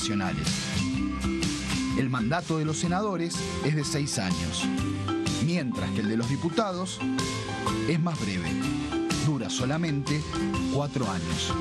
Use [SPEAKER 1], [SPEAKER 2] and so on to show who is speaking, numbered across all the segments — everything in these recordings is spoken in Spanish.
[SPEAKER 1] nacionales. El mandato de los senadores es de 6 años, mientras que el de los diputados es más breve, dura solamente 4 años.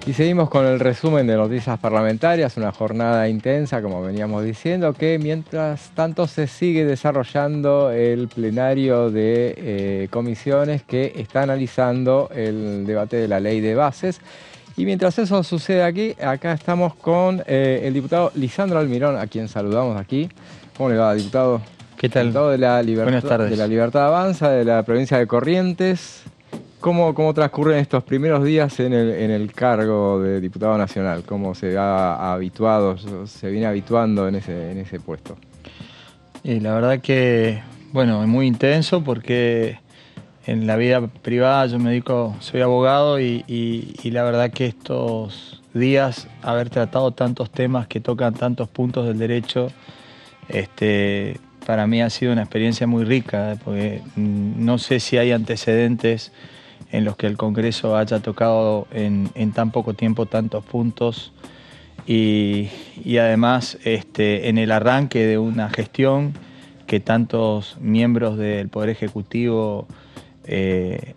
[SPEAKER 2] Y seguimos con el resumen de noticias parlamentarias, una jornada intensa, como veníamos diciendo, que mientras tanto se sigue desarrollando el plenario de comisiones que está analizando el debate de la ley de bases. Y mientras eso sucede aquí, acá estamos con el diputado Lisandro Almirón, a quien saludamos aquí. ¿Cómo le va, diputado?
[SPEAKER 3] ¿Qué tal?
[SPEAKER 2] Diputado de la
[SPEAKER 3] Buenas tardes.
[SPEAKER 2] De la Libertad Avanza, de la provincia de Corrientes. ¿Cómo transcurren estos primeros días en el cargo de diputado nacional? ¿Cómo se ha habituado, se viene habituando en ese puesto?
[SPEAKER 3] La verdad que, bueno, es muy intenso porque en la vida privada yo me dedico, soy abogado y la verdad que estos días haber tratado tantos temas que tocan tantos puntos del derecho, para mí ha sido una experiencia muy rica, porque no sé si hay antecedentes en los que el Congreso haya tocado en tan poco tiempo tantos puntos y además en el arranque de una gestión que tantos miembros del Poder Ejecutivo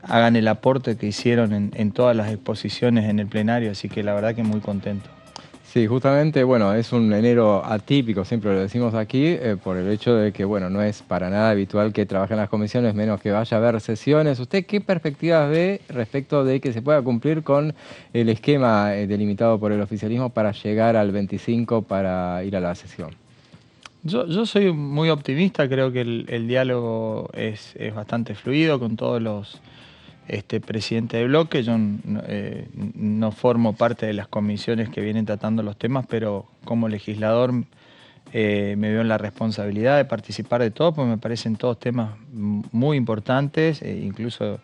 [SPEAKER 3] hagan el aporte que hicieron en todas las exposiciones en el plenario, así que la verdad que muy contento.
[SPEAKER 2] Sí, justamente, bueno, es un enero atípico, siempre lo decimos aquí, por el hecho de que, bueno, no es para nada habitual que trabaje en las comisiones, menos que vaya a haber sesiones. ¿Usted qué perspectivas ve respecto de que se pueda cumplir con el esquema delimitado por el oficialismo para llegar al 25 para ir a la sesión?
[SPEAKER 3] Yo soy muy optimista, creo que el diálogo es bastante fluido con todos los presidente de bloque. Yo no formo parte de las comisiones que vienen tratando los temas, pero como legislador me veo en la responsabilidad de participar de todo, porque me parecen todos temas muy importantes, incluso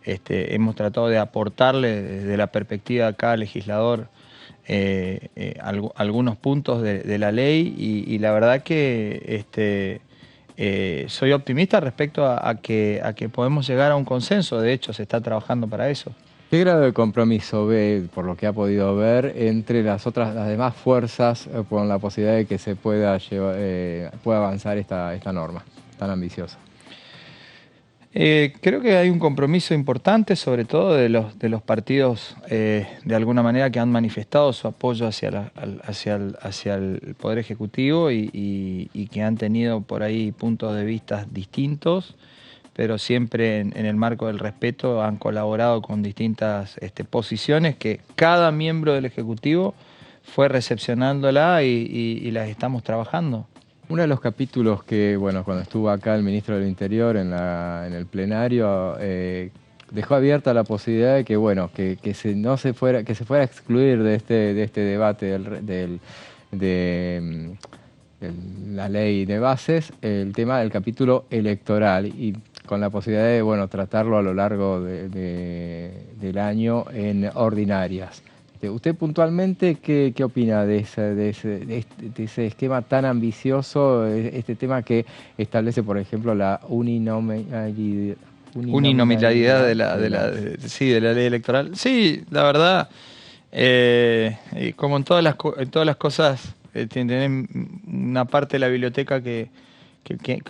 [SPEAKER 3] hemos tratado de aportarle desde la perspectiva de cada legislador algunos puntos de la ley y la verdad que soy optimista respecto a que podemos llegar a un consenso. De hecho, se está trabajando para eso.
[SPEAKER 2] ¿Qué grado de compromiso ve, por lo que ha podido ver, entre las demás fuerzas con la posibilidad de que se pueda avanzar esta norma tan ambiciosa?
[SPEAKER 3] Creo que hay un compromiso importante, sobre todo de los partidos, de alguna manera, que han manifestado su apoyo hacia el Poder Ejecutivo y que han tenido por ahí puntos de vista distintos, pero siempre en el marco del respeto han colaborado con distintas posiciones que cada miembro del Ejecutivo fue recepcionándola y las estamos trabajando.
[SPEAKER 2] Uno de los capítulos que, bueno, cuando estuvo acá el ministro del Interior en el plenario, dejó abierta la posibilidad de que, bueno, que se fuera a excluir de este debate de la ley de bases el tema del capítulo electoral y con la posibilidad de, bueno, tratarlo a lo largo del año en ordinarias. ¿Usted puntualmente qué opina de ese esquema tan ambicioso, este tema que establece, por ejemplo, la
[SPEAKER 3] uninominalidad de la ley electoral? Sí, la verdad, como en todas las cosas, tienen una parte de la biblioteca que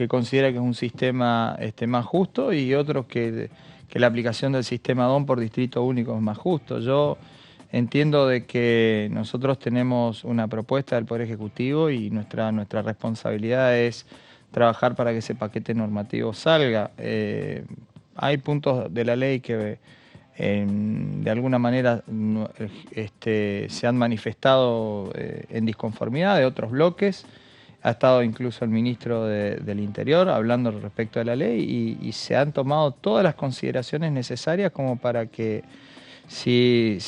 [SPEAKER 3] considera que es un sistema más justo y otros que la aplicación del sistema DON por distrito único es más justo. Yo entiendo de que nosotros tenemos una propuesta del Poder Ejecutivo y nuestra responsabilidad es trabajar para que ese paquete normativo salga. Hay puntos de la ley que de alguna manera se han manifestado en disconformidad de otros bloques. Ha estado incluso el ministro del Interior hablando respecto de la ley y se han tomado todas las consideraciones necesarias como para que si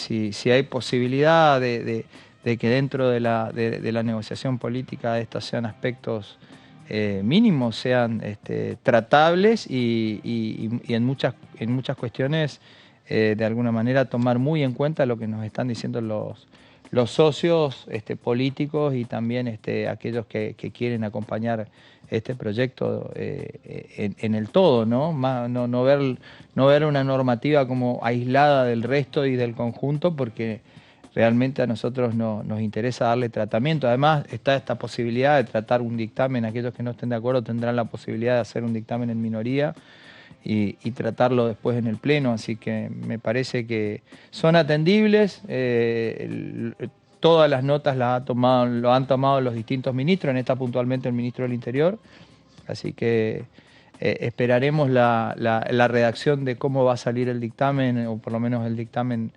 [SPEAKER 3] hay posibilidad de que dentro de la negociación política estos sean aspectos mínimo sean tratables y en muchas cuestiones de alguna manera tomar muy en cuenta lo que nos están diciendo los socios políticos y también aquellos que quieren acompañar este proyecto en el todo, ¿no? No ver una normativa como aislada del resto y del conjunto, porque realmente a nosotros nos interesa darle tratamiento. Además está esta posibilidad de tratar un dictamen. Aquellos que no estén de acuerdo tendrán la posibilidad de hacer un dictamen en minoría y tratarlo después en el Pleno, así que me parece que son atendibles. Todas las notas lo han tomado los distintos ministros, en esta puntualmente el ministro del Interior, así que esperaremos la redacción de cómo va a salir el dictamen, o por lo menos el dictamen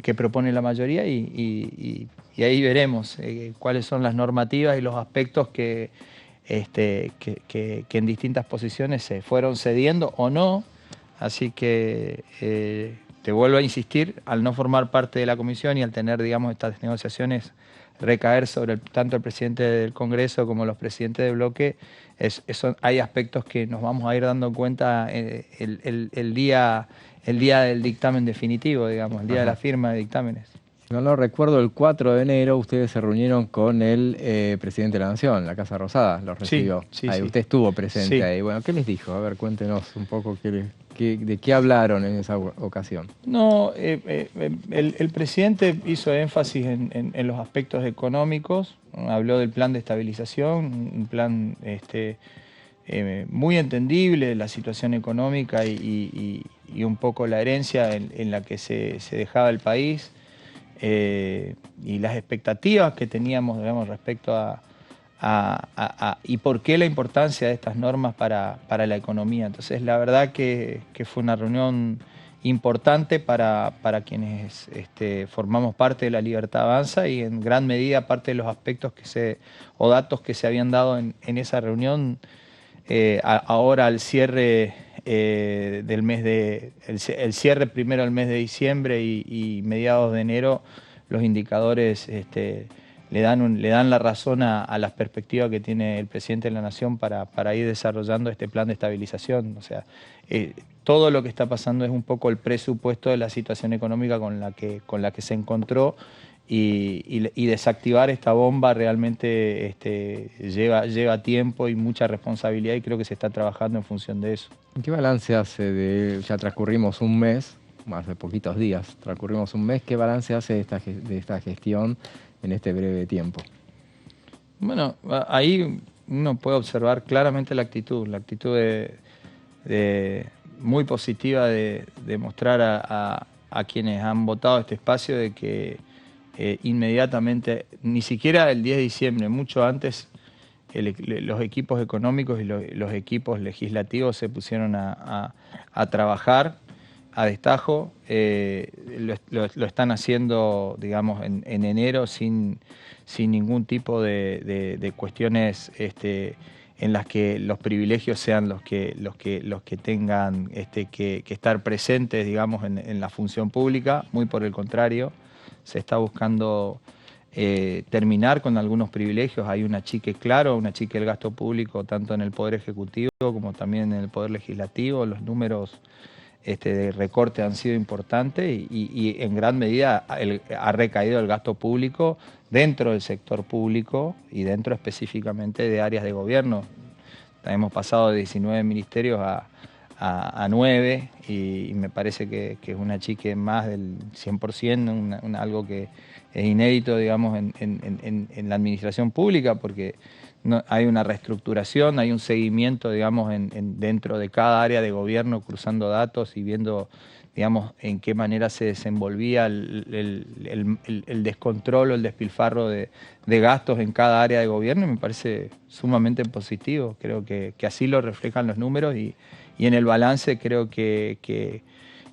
[SPEAKER 3] que propone la mayoría, y ahí veremos cuáles son las normativas y los aspectos que en distintas posiciones se fueron cediendo o no. Así que te vuelvo a insistir, al no formar parte de la comisión y al tener, digamos, estas negociaciones recaer sobre tanto el presidente del Congreso como los presidentes de bloque, hay aspectos que nos vamos a ir dando cuenta el día del dictamen definitivo, digamos, el día de la firma de dictámenes.
[SPEAKER 2] No recuerdo, el 4 de enero ustedes se reunieron con el presidente de la Nación, la Casa Rosada, los recibió.
[SPEAKER 3] Sí,
[SPEAKER 2] ahí,
[SPEAKER 3] sí.
[SPEAKER 2] Usted estuvo presente
[SPEAKER 3] Sí.
[SPEAKER 2] ahí. Bueno, ¿qué les dijo? A ver, cuéntenos un poco de qué hablaron en esa ocasión.
[SPEAKER 3] No, el presidente hizo énfasis en los aspectos económicos, habló del plan de estabilización, un plan muy entendible, la situación económica y un poco la herencia en la que se dejaba el país. Y las expectativas que teníamos, digamos, respecto y por qué la importancia de estas normas para la economía. Entonces, la verdad que fue una reunión importante para quienes formamos parte de la Libertad Avanza, y en gran medida parte de los aspectos o datos que se habían dado en esa reunión, ahora al cierre del mes el cierre primero del mes de diciembre y mediados de enero, los indicadores le dan la razón a las perspectivas que tiene el presidente de la Nación para ir desarrollando este plan de estabilización. O sea, todo lo que está pasando es un poco el presupuesto de la situación económica con la que se encontró, y desactivar esta bomba realmente lleva tiempo y mucha responsabilidad, y creo que se está trabajando en función de eso.
[SPEAKER 2] ¿Qué balance hace ya transcurrimos un mes, más de poquitos días, transcurrimos un mes, qué balance hace de esta gestión en este breve tiempo?
[SPEAKER 3] Bueno, ahí uno puede observar claramente la actitud muy positiva de mostrar a quienes han votado este espacio de que inmediatamente, ni siquiera el 10 de diciembre, mucho antes, los equipos económicos y los equipos legislativos se pusieron a trabajar a destajo. Lo están haciendo, digamos, en enero sin ningún tipo de cuestiones en las que los privilegios sean los que tengan que estar presentes, digamos, en la función pública. Muy por el contrario, se está buscando terminar con algunos privilegios. Hay un achique claro, un achique del gasto público, tanto en el Poder Ejecutivo como también en el Poder Legislativo. Los números de recorte han sido importantes y en gran medida ha recaído el gasto público dentro del sector público y dentro específicamente de áreas de gobierno. Hemos pasado de 19 ministerios a 9, y me parece que es un achique más del 100%, algo que es inédito, digamos, en la administración pública, porque hay una reestructuración, hay un seguimiento, digamos, dentro de cada área de gobierno, cruzando datos y viendo, digamos, en qué manera se desenvolvía el descontrol o el despilfarro de gastos en cada área de gobierno, y me parece sumamente positivo. Creo que así lo reflejan los números, y en el balance creo que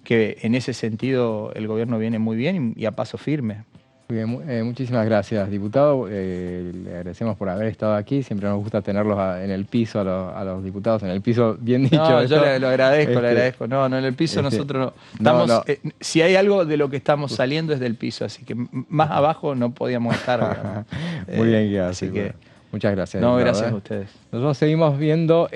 [SPEAKER 3] en ese sentido el gobierno viene muy bien y a paso firme.
[SPEAKER 2] Muy bien, muchísimas gracias, diputado. Le agradecemos por haber estado aquí. Siempre nos gusta tenerlos en el piso, a los diputados, en el piso, bien dicho.
[SPEAKER 3] No, yo lo agradezco, le agradezco. No, en el piso nosotros no estamos. Si hay algo de lo que estamos saliendo es del piso, así que más abajo no podíamos estar.
[SPEAKER 2] Muy bien,
[SPEAKER 3] así que
[SPEAKER 2] Muchas gracias.
[SPEAKER 3] No,
[SPEAKER 2] diputado,
[SPEAKER 3] gracias a ustedes.
[SPEAKER 2] Nosotros seguimos viendo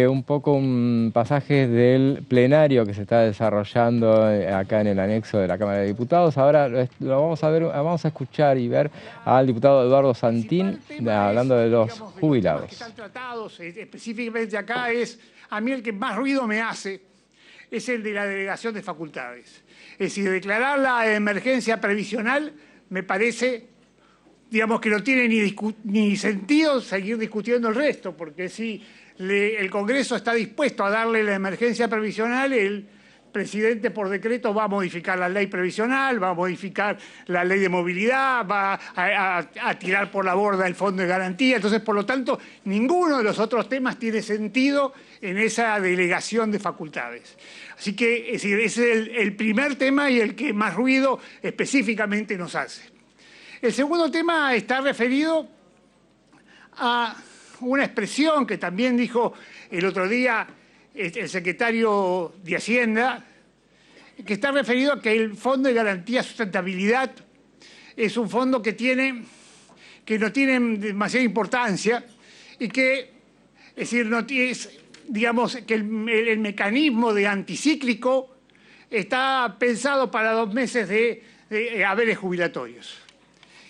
[SPEAKER 2] un poco un pasaje del plenario que se está desarrollando acá en el anexo de la Cámara de Diputados. Ahora lo vamos a ver, vamos a escuchar y ver al diputado Eduardo Santín hablando de los jubilados.
[SPEAKER 4] Que están tratados específicamente acá es, a mí el que más ruido me hace es el de la delegación de facultades. Es decir, declarar la emergencia previsional me parece, digamos, que no tiene ni sentido seguir discutiendo el resto, porque si el Congreso está dispuesto a darle la emergencia previsional, el presidente por decreto va a modificar la ley previsional, va a modificar la ley de movilidad, va a tirar por la borda el fondo de garantía. Entonces, por lo tanto, ninguno de los otros temas tiene sentido en esa delegación de facultades. Así que, es decir, ese es el primer tema y el que más ruido específicamente nos hace. El segundo tema está referido a una expresión que también dijo el otro día el secretario de Hacienda, que está referido a que el Fondo de Garantía de Sustentabilidad es un fondo que no tiene demasiada importancia y que, es decir, no es, digamos, que el mecanismo de anticíclico está pensado para 2 meses de haberes jubilatorios.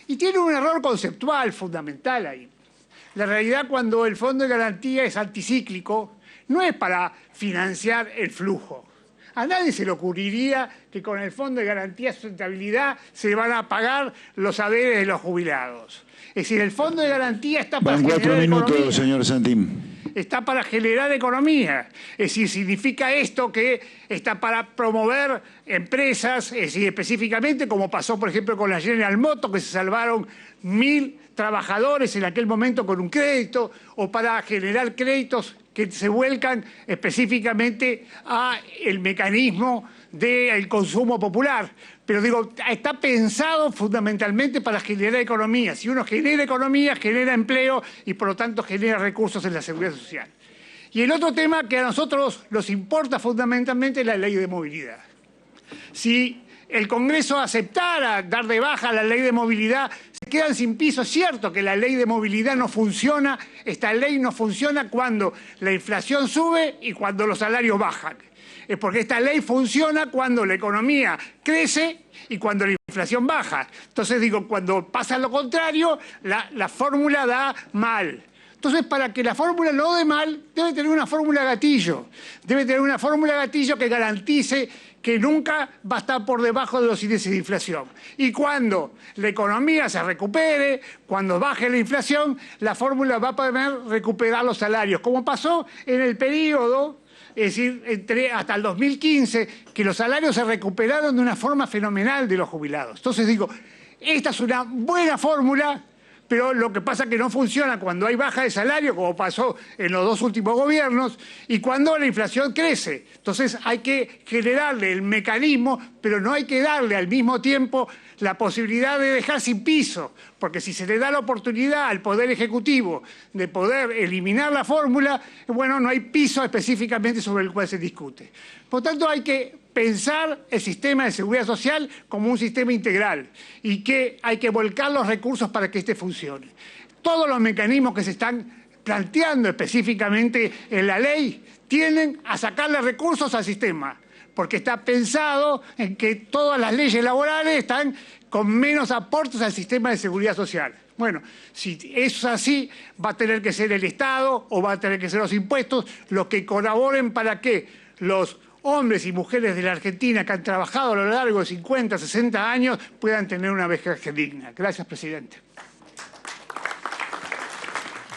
[SPEAKER 4] Y tiene un error conceptual fundamental ahí. La realidad, cuando el Fondo de Garantía es anticíclico, no es para financiar el flujo. A nadie se le ocurriría que con el Fondo de Garantía de Sustentabilidad se van a pagar los haberes de los jubilados. Es decir, el Fondo de Garantía está para generar
[SPEAKER 5] 4 minutos,
[SPEAKER 4] economía.
[SPEAKER 5] señor Santín.
[SPEAKER 4] Está para generar economía. Es decir, significa esto que está para promover empresas, es decir, específicamente como pasó, por ejemplo, con la General Motors, que se salvaron 1.000 trabajadores en aquel momento con un crédito, o para generar créditos que se vuelcan específicamente a el mecanismo del consumo popular. Pero digo, está pensado fundamentalmente para generar economía. Si uno genera economía, genera empleo y por lo tanto genera recursos en la seguridad social. Y el otro tema que a nosotros nos importa fundamentalmente es la ley de movilidad. Si el Congreso aceptara dar de baja la ley de movilidad, se quedan sin piso. Es cierto que la ley de movilidad no funciona, esta ley no funciona cuando la inflación sube y cuando los salarios bajan. Es porque esta ley funciona cuando la economía crece y cuando la inflación baja. Entonces digo, cuando pasa lo contrario, la fórmula da mal. Entonces, para que la fórmula no dé mal, debe tener una fórmula gatillo. Debe tener una fórmula gatillo que garantice que nunca va a estar por debajo de los índices de inflación. Y cuando la economía se recupere, cuando baje la inflación, la fórmula va a poder recuperar los salarios, como pasó en el periodo, es decir, hasta el 2015, que los salarios se recuperaron de una forma fenomenal de los jubilados. Entonces digo, esta es una buena fórmula, pero lo que pasa es que no funciona cuando hay baja de salario, como pasó en los 2 últimos gobiernos, y cuando la inflación crece. Entonces hay que generarle el mecanismo, pero no hay que darle al mismo tiempo la posibilidad de dejar sin piso, porque si se le da la oportunidad al Poder Ejecutivo de poder eliminar la fórmula, bueno, no hay piso específicamente sobre el cual se discute. Por tanto, hay que pensar el sistema de seguridad social como un sistema integral y que hay que volcar los recursos para que éste funcione. Todos los mecanismos que se están planteando específicamente en la ley tienden a sacarle recursos al sistema, porque está pensado en que todas las leyes laborales están con menos aportes al sistema de seguridad social. Bueno, si eso es así, va a tener que ser el Estado o va a tener que ser los impuestos los que colaboren para que los hombres y mujeres de la Argentina que han trabajado a lo largo de 50, 60 años puedan tener una vejez digna. Gracias, presidente.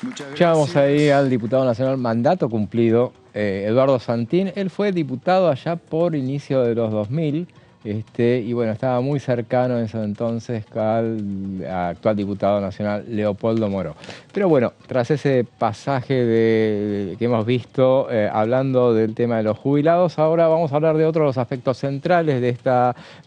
[SPEAKER 2] Escuchábamos ahí al diputado nacional, mandato cumplido, Eduardo Santín. Él fue diputado allá por inicio de los 2000 y bueno, estaba muy cercano en ese entonces al actual diputado nacional Leopoldo Moró. Pero bueno, tras ese pasaje que hemos visto hablando del tema de los jubilados, ahora vamos a hablar de otro de los aspectos centrales de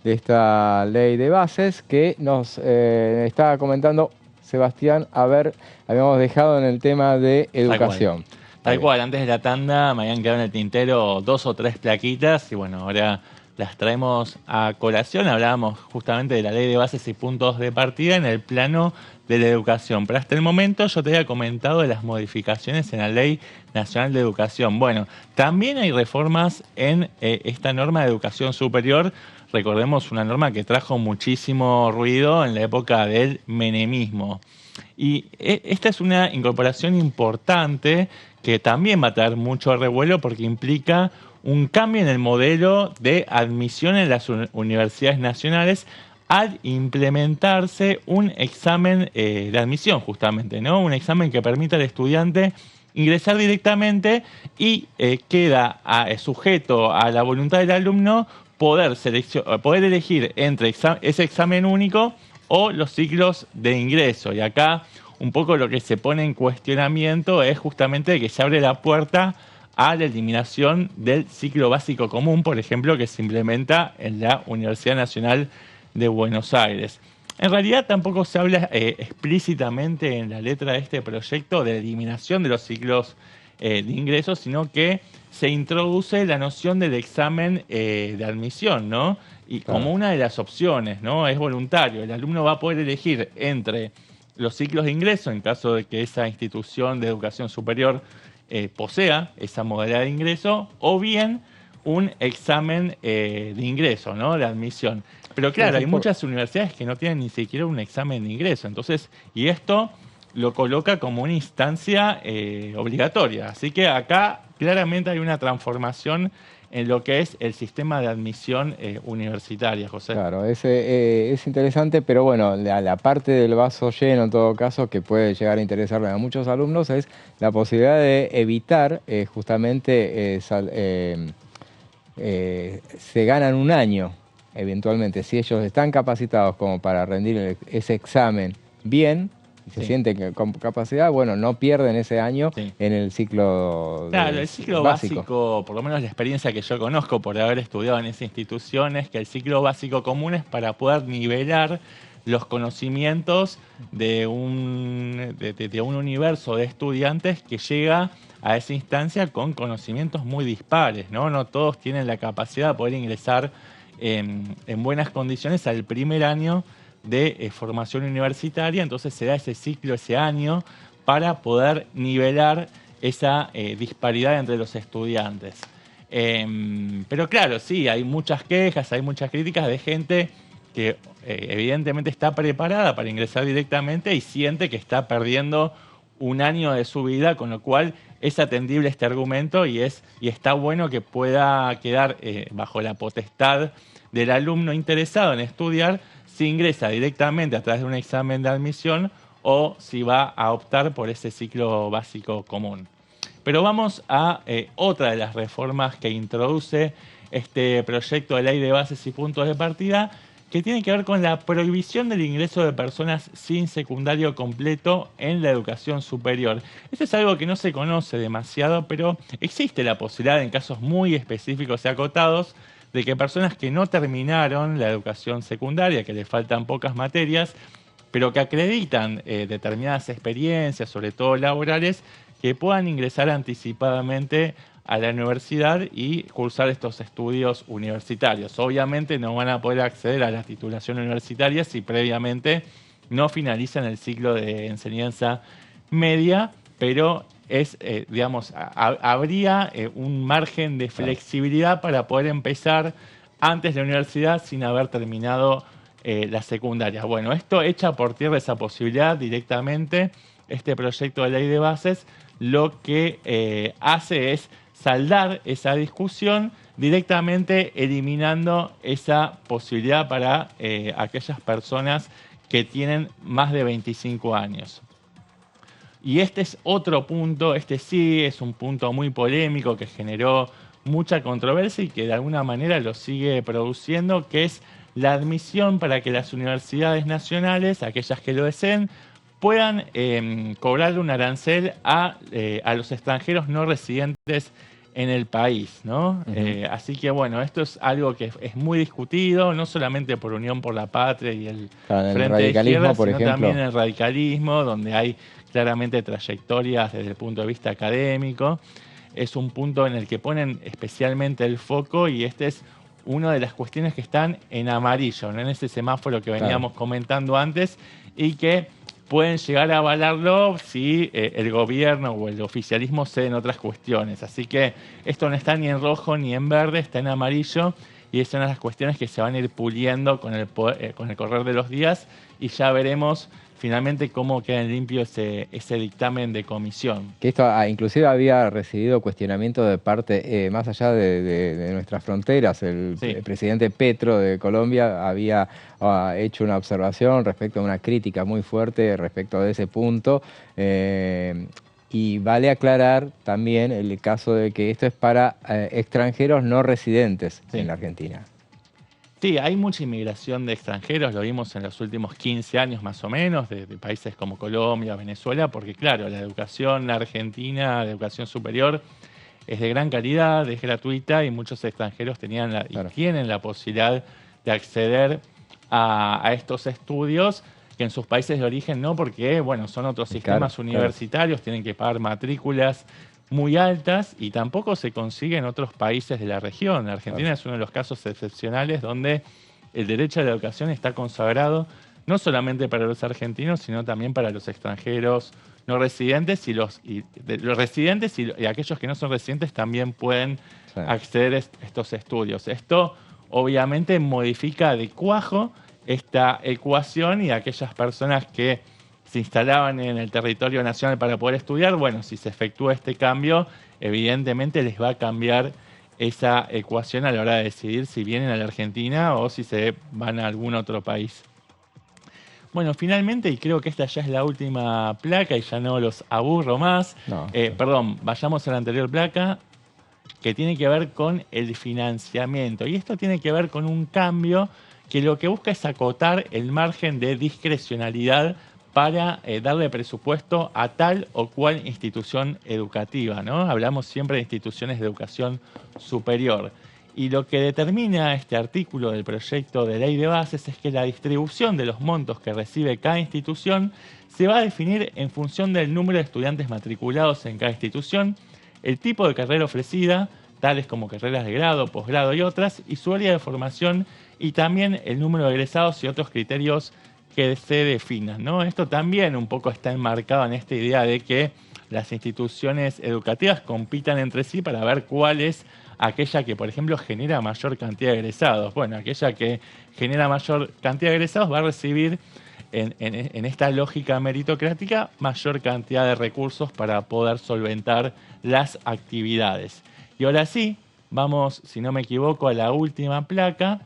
[SPEAKER 2] esta ley de bases que nos estaba comentando Sebastián. A ver, habíamos dejado en el tema de educación.
[SPEAKER 6] Tal cual, antes de la tanda me habían quedado en el tintero 2 o 3 plaquitas y bueno, ahora
[SPEAKER 5] las traemos a colación. Hablábamos justamente de la ley de bases y puntos de partida en el plano de la educación. Pero hasta el momento yo te había comentado de las modificaciones en la Ley Nacional de Educación. Bueno, también hay reformas en esta norma de educación superior. Recordemos una norma que trajo muchísimo ruido en la época del menemismo. Y esta es una incorporación importante que también va a traer mucho revuelo porque implica un cambio en el modelo de admisión en las universidades nacionales al implementarse un examen de admisión, justamente, ¿no? Un examen que permita al estudiante ingresar directamente y queda sujeto a la voluntad del alumno poder elegir entre ese examen único o los ciclos de ingreso. Y acá un poco lo que se pone en cuestionamiento es justamente que se abre la puerta a la eliminación del ciclo básico común, por ejemplo, que se implementa en la Universidad Nacional de Buenos Aires. En realidad tampoco se habla explícitamente en la letra de este proyecto de eliminación de los ciclos de ingreso, sino que se introduce la noción del examen de admisión, ¿no? Y como una de las opciones, ¿no? Es voluntario. El alumno va a poder elegir entre los ciclos de ingreso, en caso de que esa institución de educación superior posea esa modalidad de ingreso, o bien un examen de ingreso, ¿no? De admisión. Pero claro, hay muchas universidades que no tienen ni siquiera un examen de ingreso. Entonces, y esto lo coloca como una instancia obligatoria. Así que acá claramente hay una transformación en lo que es el sistema de admisión universitaria, José.
[SPEAKER 2] Claro, es interesante, pero bueno, la parte del vaso lleno, en todo caso, que puede llegar a interesarle a muchos alumnos, es la posibilidad de evitar justamente se ganan un año, eventualmente, si ellos están capacitados como para rendir ese examen bien, y se sienten con capacidad, bueno, no pierden ese año en el ciclo
[SPEAKER 5] Claro, el ciclo básico, por lo menos la experiencia que yo conozco por haber estudiado en esa institución, es que el ciclo básico común es para poder nivelar los conocimientos de un universo de estudiantes que llega a esa instancia con conocimientos muy dispares, ¿no? No todos tienen la capacidad de poder ingresar en buenas condiciones al primer año de formación universitaria, entonces se da ese ciclo, ese año, para poder nivelar esa disparidad entre los estudiantes. Pero claro, sí, hay muchas quejas, hay muchas críticas de gente que evidentemente está preparada para ingresar directamente y siente que está perdiendo un año de su vida, con lo cual es atendible este argumento y está bueno que pueda quedar bajo la potestad del alumno interesado en estudiar si ingresa directamente a través de un examen de admisión o si va a optar por ese ciclo básico común. Pero vamos a otra de las reformas que introduce este proyecto de ley de bases y puntos de partida, que tiene que ver con la prohibición del ingreso de personas sin secundario completo en la educación superior. Esto es algo que no se conoce demasiado, pero existe la posibilidad en casos muy específicos y acotados de que personas que no terminaron la educación secundaria, que les faltan pocas materias, pero que acreditan determinadas experiencias, sobre todo laborales, que puedan ingresar anticipadamente a la universidad y cursar estos estudios universitarios. Obviamente no van a poder acceder a la titulación universitaria si previamente no finalizan el ciclo de enseñanza media, pero habría un margen de flexibilidad para poder empezar antes de la universidad sin haber terminado la secundaria. Bueno, esto echa por tierra esa posibilidad directamente. Este proyecto de ley de bases lo que hace es saldar esa discusión directamente eliminando esa posibilidad para aquellas personas que tienen más de 25 años. Y este es otro punto, este sí es un punto muy polémico que generó mucha controversia y que de alguna manera lo sigue produciendo, que es la admisión para que las universidades nacionales, aquellas que lo deseen, puedan cobrarle un arancel a los extranjeros no residentes en el país, ¿no? Así que bueno, esto es algo que es muy discutido, no solamente por Unión por la Patria y el Frente de Izquierda, sino también en el radicalismo, donde hay claramente trayectorias desde el punto de vista académico. Es un punto en el que ponen especialmente el foco y este es una de las cuestiones que están en amarillo, ¿no? En ese semáforo que veníamos comentando antes, y que pueden llegar a avalarlo si el gobierno o el oficialismo ceden otras cuestiones. Así que esto no está ni en rojo ni en verde, está en amarillo, y es una de las cuestiones que se van a ir puliendo con el correr de los días, y ya veremos finalmente cómo queda en limpio ese dictamen de comisión.
[SPEAKER 2] Que esto inclusive había recibido cuestionamiento de parte, más allá de nuestras fronteras. El presidente Petro de Colombia había hecho una observación respecto a una crítica muy fuerte respecto de ese punto. Y vale aclarar también el caso de que esto es para extranjeros no residentes en la Argentina.
[SPEAKER 5] Sí, hay mucha inmigración de extranjeros, lo vimos en los últimos 15 años más o menos, de países como Colombia, Venezuela, porque claro, la educación argentina, la educación superior, es de gran calidad, es gratuita, y muchos extranjeros tenían y tienen la posibilidad de acceder a estos estudios, que en sus países de origen no, porque bueno, son otros sistemas universitarios, tienen que pagar matrículas muy altas, y tampoco se consigue en otros países de la región. La Argentina es uno de los casos excepcionales donde el derecho a la educación está consagrado no solamente para los argentinos, sino también para los extranjeros no residentes, y los residentes y aquellos que no son residentes también pueden acceder a estos estudios. Esto obviamente modifica de cuajo esta ecuación, y aquellas personas que se instalaban en el territorio nacional para poder estudiar, bueno, si se efectúa este cambio, evidentemente les va a cambiar esa ecuación a la hora de decidir si vienen a la Argentina o si se van a algún otro país. Bueno, finalmente, y creo que esta ya es la última placa y ya no los aburro más, perdón, vayamos a la anterior placa, que tiene que ver con el financiamiento. Y esto tiene que ver con un cambio que lo que busca es acotar el margen de discrecionalidad para darle presupuesto a tal o cual institución educativa, ¿no? Hablamos siempre de instituciones de educación superior. Y lo que determina este artículo del proyecto de ley de bases es que la distribución de los montos que recibe cada institución se va a definir en función del número de estudiantes matriculados en cada institución, el tipo de carrera ofrecida, tales como carreras de grado, posgrado y otras, y su área de formación, y también el número de egresados y otros criterios que se definan, ¿no? Esto también un poco está enmarcado en esta idea de que las instituciones educativas compitan entre sí para ver cuál es aquella que, por ejemplo, genera mayor cantidad de egresados. Bueno, aquella que genera mayor cantidad de egresados va a recibir, en esta lógica meritocrática, mayor cantidad de recursos para poder solventar las actividades. Y ahora sí, vamos, si no me equivoco, a la última placa,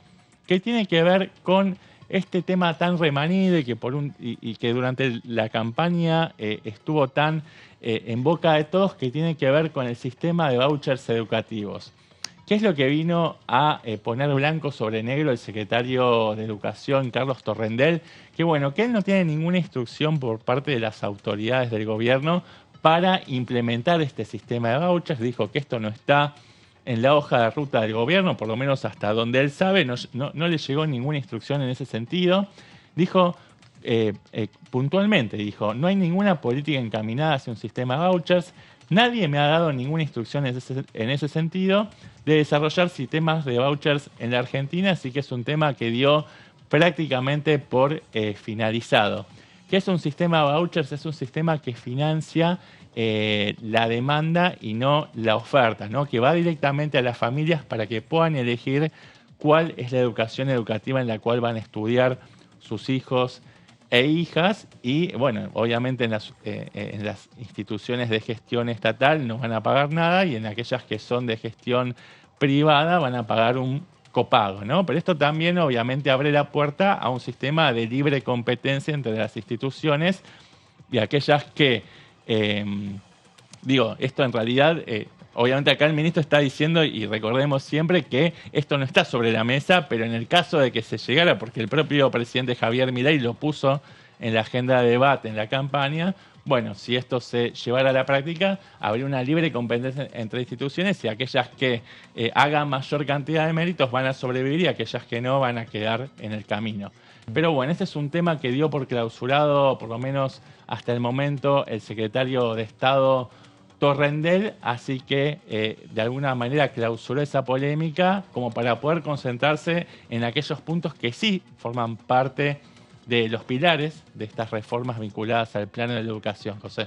[SPEAKER 5] que tiene que ver con este tema tan remanido y que durante la campaña estuvo tan en boca de todos, que tiene que ver con el sistema de vouchers educativos. ¿Qué es lo que vino a poner blanco sobre negro el secretario de Educación, Carlos Torrendel? Que bueno, que él no tiene ninguna instrucción por parte de las autoridades del gobierno para implementar este sistema de vouchers. Dijo que esto no está en la hoja de ruta del gobierno, por lo menos hasta donde él sabe, no le llegó ninguna instrucción en ese sentido. Dijo, puntualmente, dijo, no hay ninguna política encaminada hacia un sistema de vouchers, nadie me ha dado ninguna instrucción en ese sentido de desarrollar sistemas de vouchers en la Argentina, así que es un tema que dio prácticamente por finalizado. ¿Qué es un sistema de vouchers? Es un sistema que financia la demanda y no la oferta, ¿no? Que va directamente a las familias para que puedan elegir cuál es la educación educativa en la cual van a estudiar sus hijos e hijas, y bueno, obviamente en las instituciones de gestión estatal no van a pagar nada, y en aquellas que son de gestión privada van a pagar un copago, ¿no? Pero esto también obviamente abre la puerta a un sistema de libre competencia entre las instituciones, y aquellas que esto en realidad, obviamente acá el ministro está diciendo, y recordemos siempre que esto no está sobre la mesa, pero en el caso de que se llegara, porque el propio presidente Javier Milei lo puso en la agenda de debate en la campaña, bueno, si esto se llevara a la práctica, habría una libre competencia entre instituciones, y aquellas que hagan mayor cantidad de méritos van a sobrevivir, y aquellas que no van a quedar en el camino. Pero bueno, este es un tema que dio por clausurado, por lo menos hasta el momento, el secretario de Estado Torrendel, así que de alguna manera clausuró esa polémica como para poder concentrarse en aquellos puntos que sí forman parte de los pilares de estas reformas vinculadas al plano de la educación, José.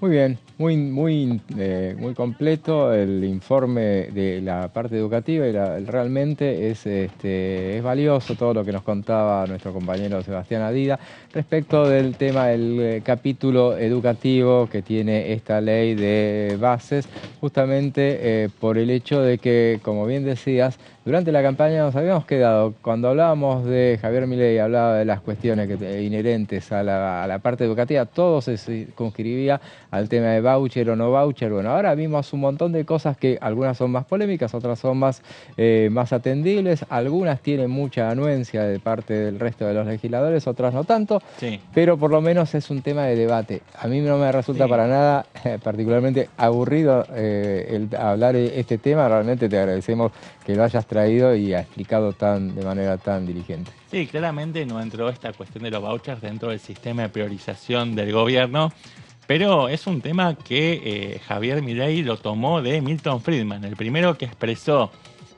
[SPEAKER 2] Muy bien, muy completo el informe de la parte educativa y realmente es valioso todo lo que nos contaba nuestro compañero Sebastián Adida respecto del tema del capítulo educativo que tiene esta ley de bases, justamente por el hecho de que, como bien decías, durante la campaña nos habíamos quedado, cuando hablábamos de Javier Milei, hablaba de las cuestiones inherentes a la parte educativa, todo se circunscribía al tema de voucher o no voucher. Bueno, ahora vimos un montón de cosas que algunas son más polémicas, otras son más atendibles, algunas tienen mucha anuencia de parte del resto de los legisladores, otras no tanto,
[SPEAKER 5] sí,
[SPEAKER 2] pero por lo menos es un tema de debate. A mí no me resulta para nada particularmente aburrido el hablar este tema. Realmente te agradecemos que lo hayas traído y ha explicado de manera tan diligente.
[SPEAKER 5] Sí, claramente no entró esta cuestión de los vouchers dentro del sistema de priorización del gobierno, pero es un tema que Javier Milei lo tomó de Milton Friedman. El primero que expresó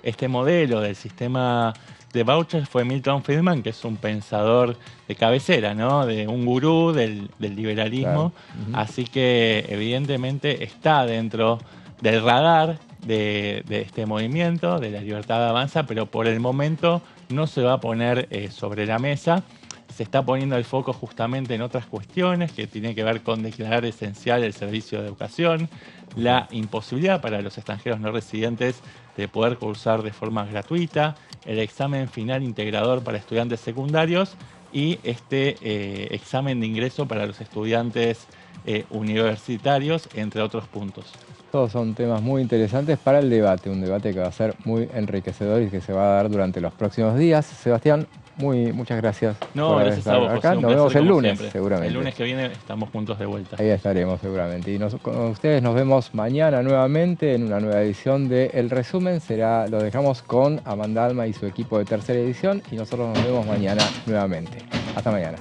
[SPEAKER 5] este modelo del sistema de vouchers fue Milton Friedman, que es un pensador de cabecera, ¿no? De un gurú del liberalismo. Claro. Así que evidentemente está dentro del radar de este movimiento, de la Libertad Avanza, pero por el momento no se va a poner sobre la mesa. Se está poniendo el foco justamente en otras cuestiones que tienen que ver con declarar esencial el servicio de educación, la imposibilidad para los extranjeros no residentes de poder cursar de forma gratuita, el examen final integrador para estudiantes secundarios y este examen de ingreso para los estudiantes universitarios, entre otros puntos.
[SPEAKER 2] Todos son temas muy interesantes para el debate, un debate que va a ser muy enriquecedor y que se va a dar durante los próximos días. Sebastián, muchas gracias.
[SPEAKER 5] No, gracias a vos, José,
[SPEAKER 2] acá. Nos vemos el lunes,
[SPEAKER 5] siempre.
[SPEAKER 2] seguramente.
[SPEAKER 5] El lunes que viene estamos juntos de vuelta.
[SPEAKER 2] Ahí estaremos, seguramente. Y con ustedes nos vemos mañana nuevamente en una nueva edición de El Resumen. Lo dejamos con Amanda Alma y su equipo de tercera edición y nosotros nos vemos mañana nuevamente. Hasta mañana.